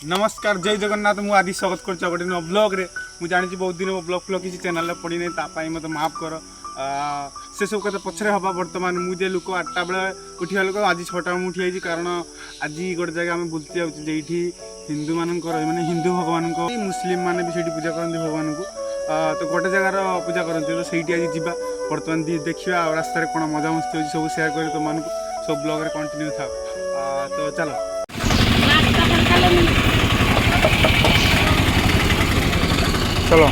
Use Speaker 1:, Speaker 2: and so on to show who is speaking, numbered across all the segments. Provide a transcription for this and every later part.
Speaker 1: नमस्कार जय जगन्नाथ मु आदि स्वागत कर गोटे नुआ ब्लॉग रे मु जानी बहुत दिन ब्लॉग फ्लॉग किसी चैनल पड़ी नहीं मत माफ कर से सब कत पछरे हवा वर्तमान मुझे लोक 8टा बेले उठा लोक आज 6टा में उठी कारण आज गोटे जगह आम बुलती जाऊँ हिंदू मान मैंने हिंदू भगवान को मुस्लिम मैंने भी पूजा करते भगवान को तो गोटे जगार पूजा करते तो सही आज जा बर्तमान देखा रास्तार कौन मजा मस्ती हो सब सेयार कर तुम सब ब्लॉग रे कंटिन्यू था तो चलो चलो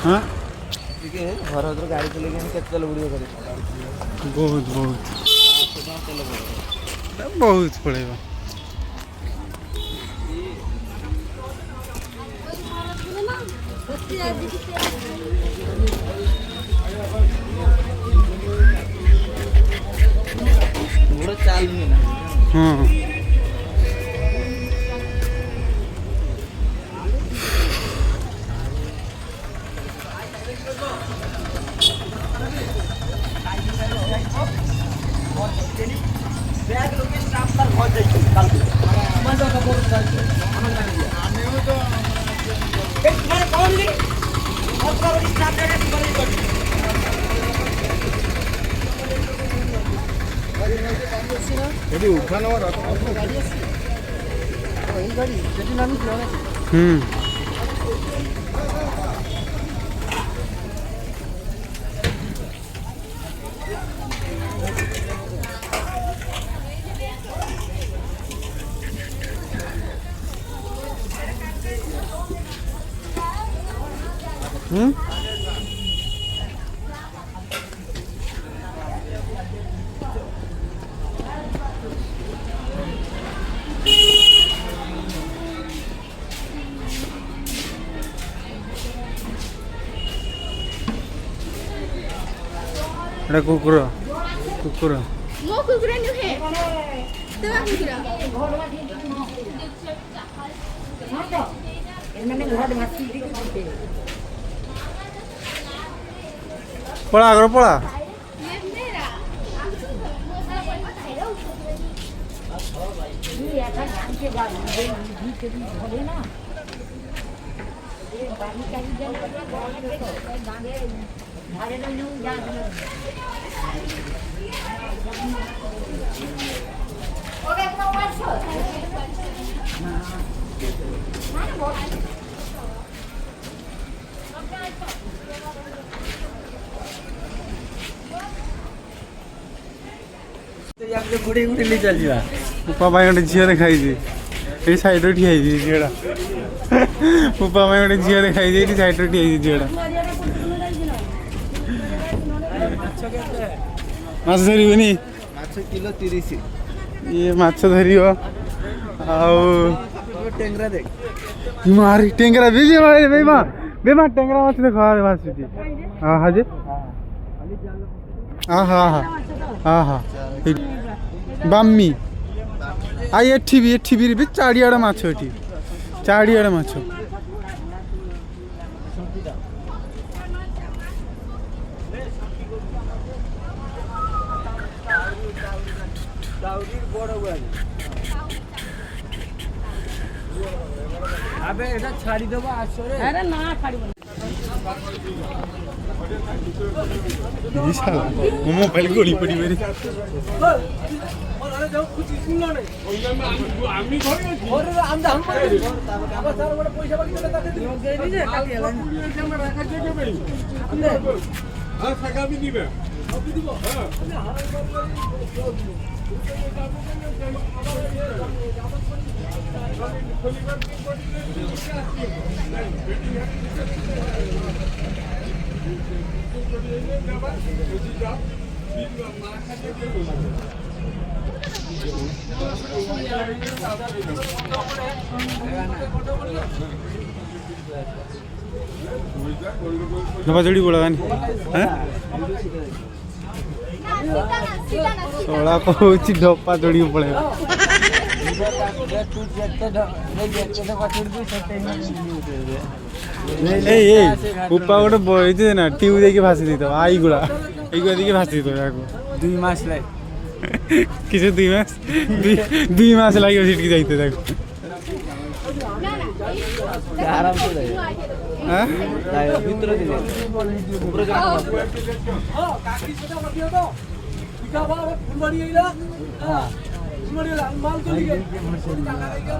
Speaker 1: हाँ
Speaker 2: घर गाड़ी चलेगी तेल बुड़े
Speaker 1: बहुत बहुत बहुत पड़ेगा
Speaker 2: चाल
Speaker 1: हाँ एटा कुकुर कुकुर
Speaker 3: मो कुकुर नुहे तवा कुकुर
Speaker 1: पड़ा आगर पड़ा
Speaker 2: गुड़े गुड़े ले चल जा
Speaker 1: उपा भाई गोटे झील देखाई ये साइड ठिया झीड़ा उपा भाई गोटे झील देखाई साइड ठिया झीड़ा माछ धरबनी
Speaker 2: କିଲୋ 30
Speaker 1: ଇଏ ମାଛ ଧରିବ ଆଉ
Speaker 2: ଟେଙ୍ଗରା ଦେଖ
Speaker 1: ମାରି ଟେଙ୍ଗରା ବି ବେମା ବେମା ଟେଙ୍ଗରା ମାଛ ଦେଖ ଭାସୁଛି ହଁ ହଁ ଯେ ହଁ ହଁ ହଁ ହଁ ବାମି ଆଇ ଏଠି ବି ଚାରିଆଡ଼େ ମାଛ ଏଠି ଚାରିଆଡ଼େ ମାଛ
Speaker 2: আবে এটা ছাড়ি দেবো আসরে আরে না ছাড়িবনি
Speaker 1: ମୋ ମୋବାଇଲ ଗଳି ପଡ଼ିବ ରେ नवा जोड़ी बोला हैं सोला पहुंची ढोपा जोड़ी पड़े उपा गोटे बजे ना ट्यूब देखिए भासी दी आई गुड़ा देखिए भासी दी
Speaker 2: 2 मास লাই
Speaker 1: किसे 2 मास 2 मास लगे सीट जाइते देखो
Speaker 2: आराम से जाए
Speaker 1: हां
Speaker 2: ভিতরে দিলে উপরে যাও কাকি সেটা বলিও তো টিকা বাবা ফুলবাড়ি আইলা হ্যাঁ ফুলবাড়ি মাল তো লিগে টাকা লাগা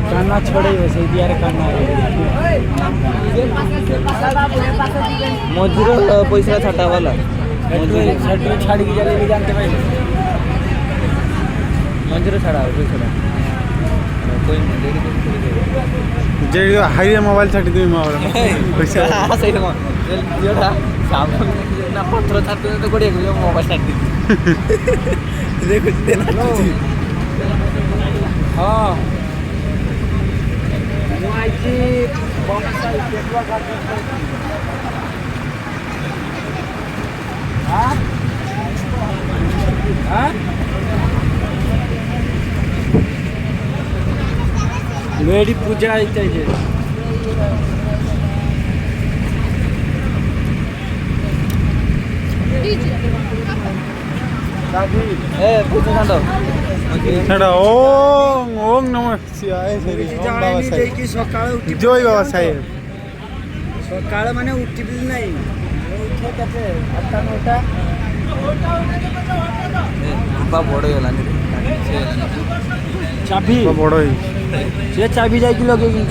Speaker 2: कान्ना छोड़े वैसे दियार कान्ना मजूर पैसा छाटा वाला मजूर छाड़ी की जाले भी जानते भाई मजूर छाड़ा पैसा कोई
Speaker 1: जे हाईवे मोबाइल छाटी दे मोबाइल पैसा
Speaker 2: सही है जोड़ा सामान ना पत्थर छाटते तो कोड़े को मोबाइल छाटी देखो देना हां आईची बॉम्बसा पेटवा काटते हां हां मेरी पूजा आईते जे ए पूजा कांडो
Speaker 1: छड़ा ओम ओम नमः शिवाय श्री ओम बाबा साहेब
Speaker 2: की सकाळ उठी
Speaker 1: जय बाबा साहेब
Speaker 2: सकाळ माने उठिबी नाही उठे कते 8 9टा बाबा बड़ गेला नि चाबी
Speaker 1: बड़ ही
Speaker 2: से चाबी जाई कि लगे कि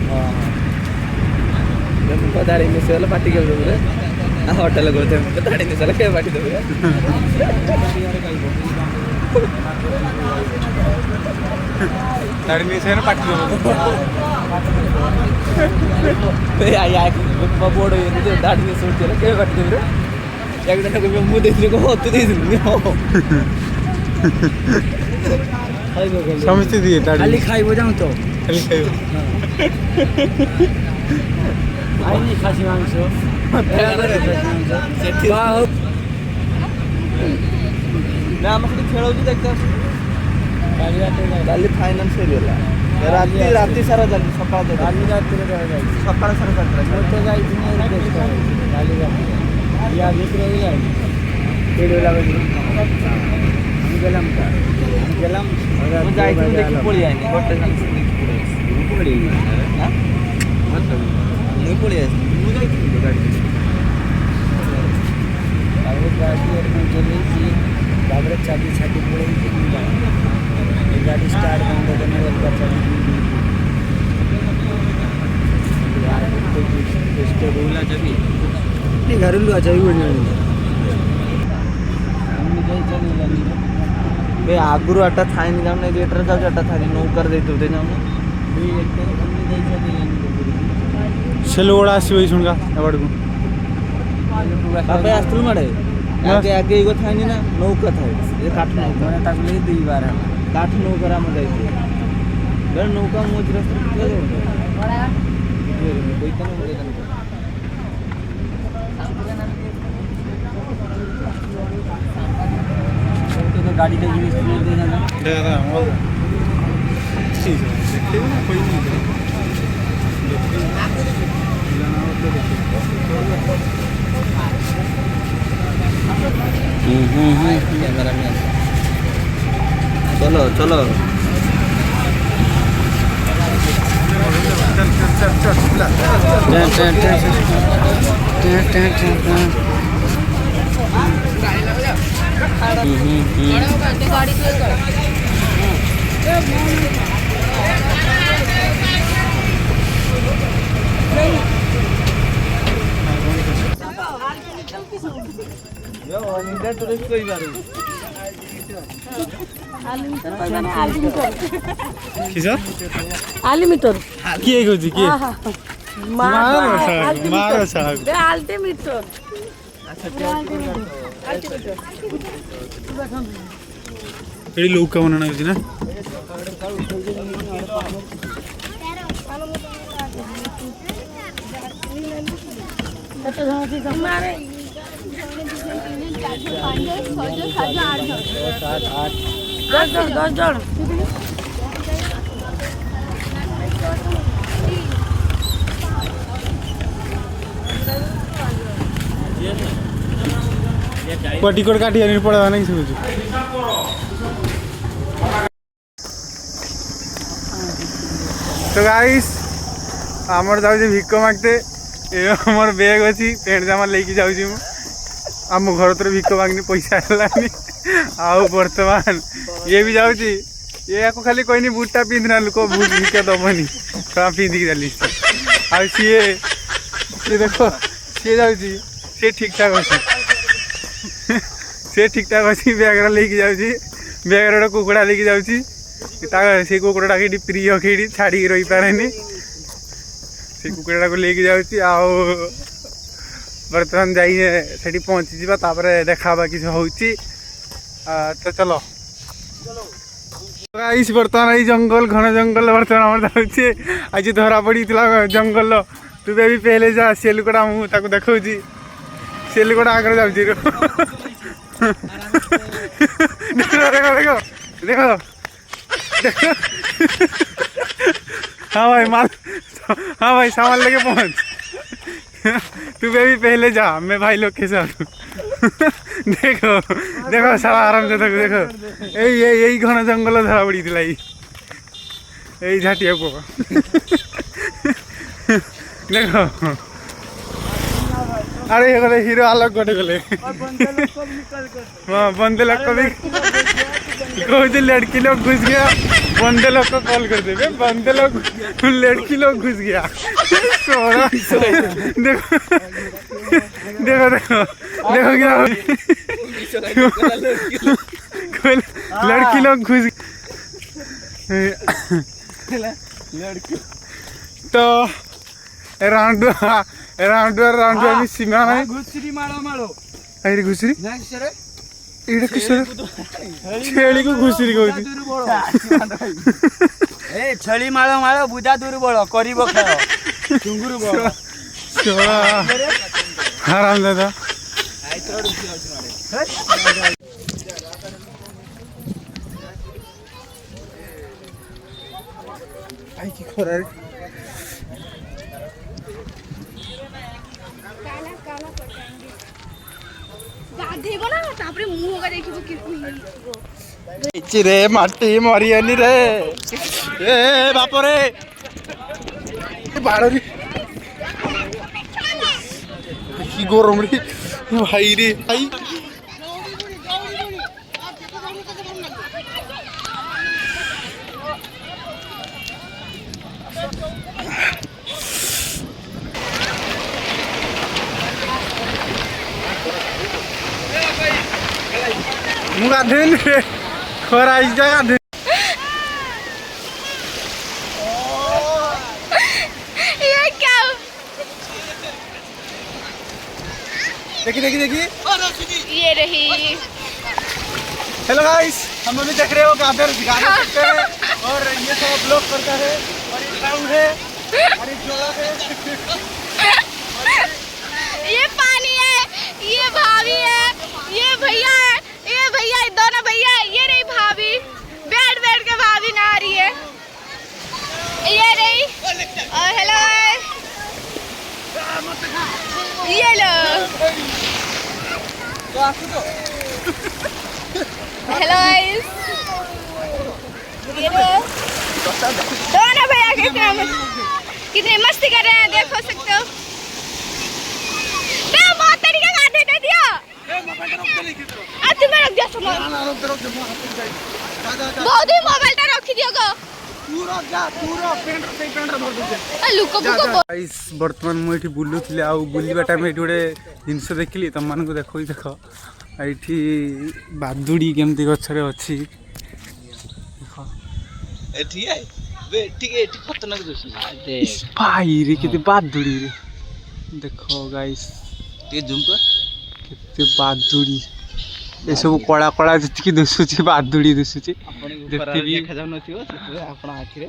Speaker 2: हां हम पदारी में से पार्टी के रे होटल गोते पदारी में से के पार्टी दे
Speaker 1: दाढ़ी में से ना पाटी
Speaker 2: ए आया बोर्ड ये दाढ़ी में सूट चले के पार्टी दे एक दिन को मुंह देख को होत दे हो
Speaker 1: समझते दिए दाढ़ी
Speaker 2: खाली खाइबो जाऊ तो
Speaker 1: खाली खाइबो
Speaker 2: आई नहीं खासी मांस सेठी वाह ना हम खेल देखते
Speaker 4: କାଲି ଫାଇନାଲ୍ ସରିଗଲା ରାତି ସାରା ଚାଲିଛି ସକାଳ କାଲି ରାତିରେ ସକାଳ ସାରା ଚାଲିଥିଲା ମୁଁ ତ ଯାଇଥିଲି କାଲି ରାତିରେ ୟା ଭିତରେ ଯାଇନି ମୁଁ ଯାଇଥିଲି ଦେଖି ପଳେଇ ଯାଇନି ଗୋଟେ ମୁଁ ପଳେଇ ଆସିଲି ମୁଁ ଯାଇଥିଲି ଗାଡ଼ି ଚଲେଇଛି ତାପରେ ଚାବି ଛାଟି ପଳେଇଛି गाड़ी स्टार्ट बंद करने वाला बोला जबी नहीं घर लुआ चाहिए बोलने बे आगुरु आटा था नहीं जाने लेटर जाओ आटा था नहीं नौकर देते होते जाओ
Speaker 1: सेलोड़ा आसी सुनगा एबाड़ को
Speaker 4: बाबे आस्तुल मारे आगे आगे एगो था नहीं ना नौका था ये काट नौका मैंने ताक ले दी बार काठ नौकरा में जाइए बेर नौका मोच रास्ता के बड़ा कोई तने मुझे तो गाड़ी का जिनिस ले दे जाना
Speaker 1: देखा हो ठीक है देखते हो ना कोई नहीं
Speaker 4: कैमरा में चलो चलो टूरिस्ट कोई बात
Speaker 2: आलिमीटर
Speaker 1: किए कहूँ किए मारो साहब
Speaker 2: आल्टीमीटर
Speaker 1: ये लोग का बनाना है ना टिकट काटी आनी पड़ा नहीं समझ तो गाइस आमर जाऊ भिक मागते मोर बैग अच्छी पेंट जामा लेके जाऊँ आम घर तर भिक मागनी पैसा है आउ बर्तमान ये भी जाऊँगी ये आपको खाली कोई नहीं बुटटा पिंधना लोक बुट भिक दबनी कहाँ पिंधिक जाली सी देखो सी जाऊँगी सी ठीक ठाक अच्छी से ठीक ठाक अच्छी बैगरा लेके जाऊँगी बैगर गोटे कुकुड़ा लेके जाऊँगी से कुकुड़ा कि प्रिय खेड़ी छाड़ी रही पारे से कुकुड़ा को लेके जाऊँगी आओ बर्तमान जाइए सेठी पहुँची देखा कि हूँ तो चलो गाइस बर्तमान ये जंगल घन जंगल बर्तमान आम जाऊँचे आज धरा पड़ी जंगल तू भी पहले जा से लुकड़ा मुझे देखा से लुकड़ा आगे जाऊँ देखो देखो देखो देखो हाँ भाई माल हाँ भाई सामान लेके पहुँच तू भी पहले जा मैं भाई लोग के साथ देखो देखो सारा आराम से देखो देखो यही घन जंगल धरा पड़ी थी यही झाटिया को देखो अरे ये गले हीरो अलग गोटे गले हाँ बंदे लोग को भी कहते लड़की लोग घुस गया बंदे लोग को कॉल कर दे बंदे लोग लड़की लोग घुस गया देखो देखो देखो देखो क्या कोई लड़की लोग घुस तो राउंड राउंड सीमा है
Speaker 2: घुसरी मारो मारो
Speaker 1: अरे घुसरी
Speaker 2: नेक्स्ट रे
Speaker 1: एटा किसर छेली को घुसरी कहती
Speaker 2: ए छेली मारो मारो बुधा दूर बळो करिवो खाओ चुंगुरु बळो
Speaker 1: छोड़ा हराम दादा भाई की खरारे
Speaker 3: काला काला पटाएंगे गाधेबो ना तापरे मुंह का देखिबो कि
Speaker 1: रे माटी मरियानी रे ए बाप रे बाड़ी की गरम रे भाई रे भाई मुगा दिन रे खरा इस जगह दिन
Speaker 3: ये क्या
Speaker 1: देखी देखी देखी
Speaker 3: ये रही
Speaker 1: हेलो गाइस हम अभी देख रहे हो गादर गाना करते हैं और ये सब ब्लॉग करता है और ये ग्राउंड है और ये जोड़ा है
Speaker 3: ये पानी है ये भाभी है ये भैया है ये भैया दोनों भैया ये रही भाभी बैठ बैठ के भाभी नहा रही है ये रही और हेलो ये लो हेलो गाइस ये लो दोनों भैया कितनी मस्ती कर रहे हैं देख सकते हो बहुत तरीके का दे दिया तुम्हें रख दिया सामान बहुत ही मोबाइल टा रखी दियो गो लुको बुको
Speaker 1: गाइस वर्तमान मु एठी बुलुथिले आ बुलिबा टाइम एठी गोटे जिंस देखिली तम मान को देखो देख एठी बादुड़ी केमती गछरे अछि
Speaker 4: एठी है बे ठीक है एठी खतरनाक दोस्त देख
Speaker 1: भाई रे केते बादुड़ी रे देखो गाइस
Speaker 4: ये झूम कर
Speaker 1: केते बादुड़ी ए सब कड़ा कड़ा जति दिसुची बादुड़ी दिसुची जति भी
Speaker 4: देखा जाउ नथियो आपण आखिरे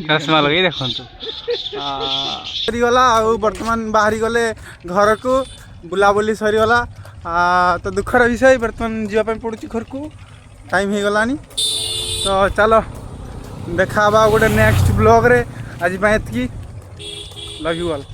Speaker 1: चश्मा लगे देखंतु सरी गला आ वर्तमान बाहरी गले घर को बुलाबुली सरी गला तो दुखर विषय वर्तमान जीवा पे पड़ुची घर को टाइम हे गलानी तो चलो देखा बा गोटे नेक्स्ट ब्लॉग रे आज पे एतकी लव यू ऑल।